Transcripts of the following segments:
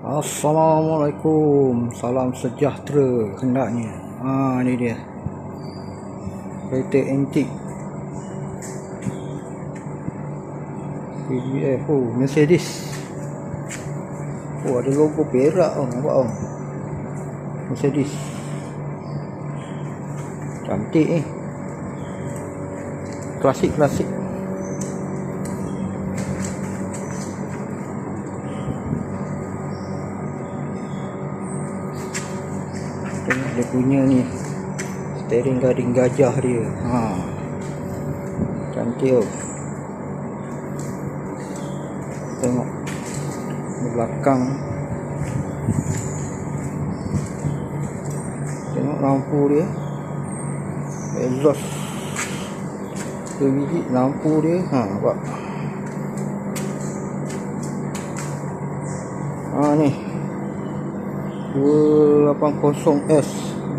Assalamualaikum, salam sejahtera hendaknya. Ni dia kereta antik PBF. Mercedes. Ada logo perak nampak Mercedes. Cantik ni. Klasik. Tengok dia punya ni steering garing gajah dia. Cantik Tengok di belakang. Tengok lampu dia, exhaust 2 biji lampu dia. Nampak ni 280S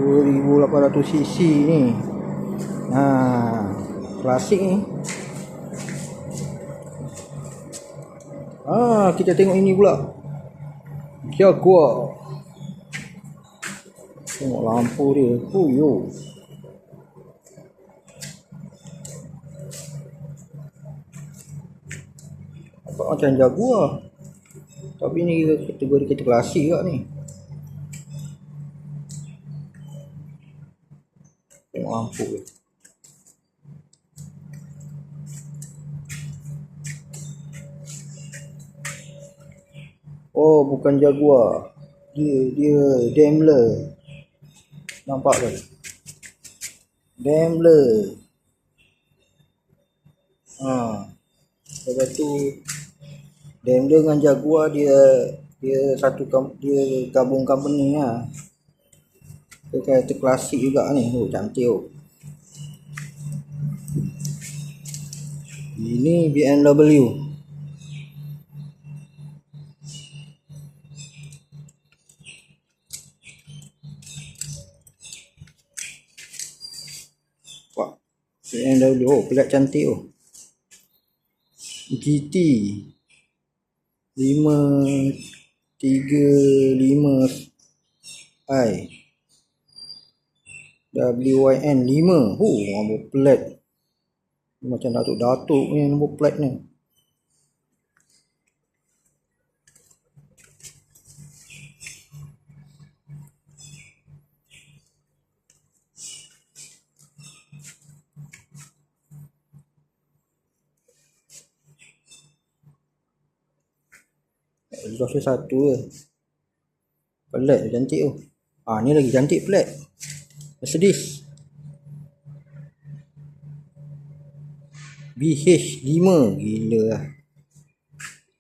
2800cc ni. Klasik ni. Kita tengok ini pula, Jaguar. Tengok lampu dia. Nampak macam Jaguar, tapi ni kategori kereta klasik juga ni. Tengok lampu dia. Bukan Jaguar, dia Daimler. Nampak ke? Daimler. Lepas tu Daimler dengan Jaguar dia dia gabung company lah. Dia kereta klasik juga ni. Cantik. Ini BMW. BMW. Pelat cantik GT 535i WYN 5. Nombor plat macam datuk-datuk ni nombor plat ni. Exhaust dia satu je. Pelat dia cantik ni lagi cantik pelat Mercedes BH5. Gila lah.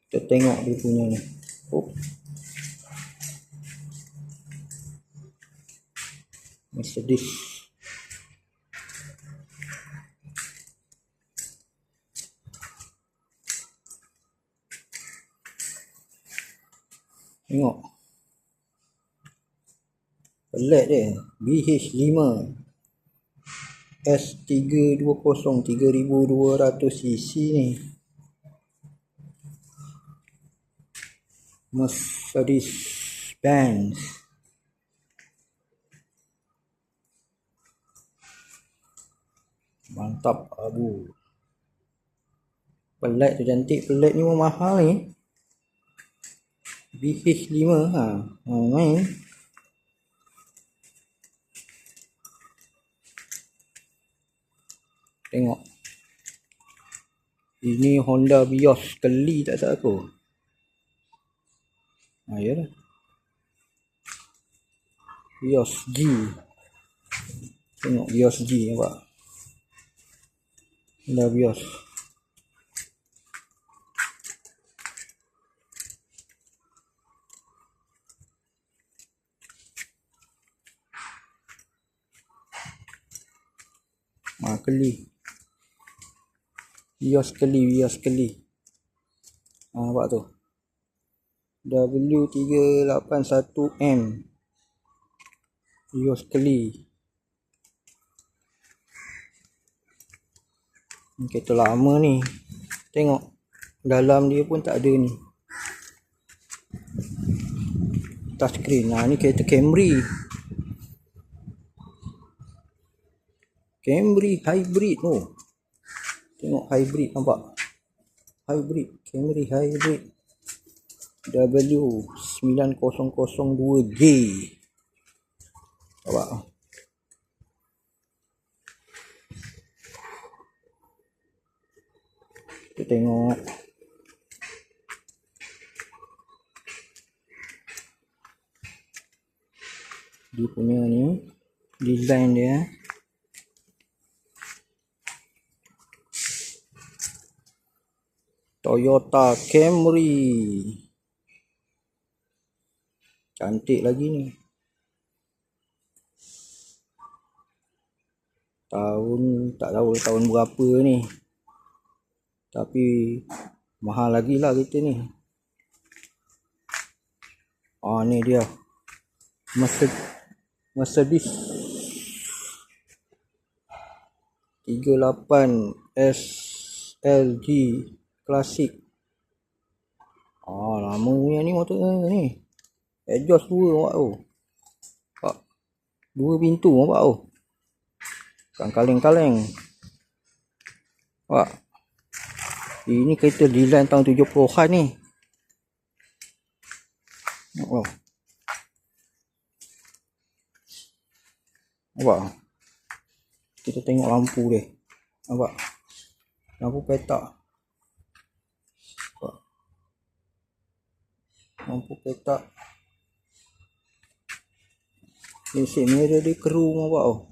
Kita tengok dia punya ni. Mercedes. Tengok pelat dia BH5 S320 3200cc ni. Mercedes Benz. Mantap pelat tu cantik. Pelat ni mahal ni. BH5 main. Tengok ini Honda Vios Kelly tak salah aku. Yalah, Vios G. Tengok Vios G nampak. Honda Vios. Kelly. Vios Kelly. Nampak tu. W381M. Vios Kelly. Kereta lama ni. Tengok dalam dia pun tak ada ni. touchscreen. Nah, ni kereta Camry. Camry hybrid tu. Tengok hybrid, nampak? Hybrid, Camry hybrid. W900J. Nampak? Kita tengok. Dia punya ni, design dia. Toyota Camry. Cantik lagi ni. Tahun tak tahu tahun berapa ni. Tapi mahal lagi lah kereta ni. Ni dia. Mercedes 38 SLG Classic. Lama punya ni motor ni. Exhaust 2 nampak tu. Nampak? 2 pintu nampak tu. Bukan kaleng-kaleng. Nampak? Ini kereta design tahun 70-an ni. Nampak? Nampak? Kita tengok lampu dia. Nampak? Lampu petak. Nampak? Lampu petak. Ni set mirror dia chrome, nampak tu.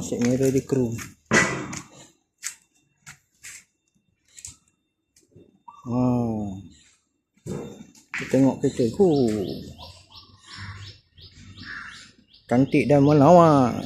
Set mirror dia chrome. Kita tengok kereta. Cantik dan menawan.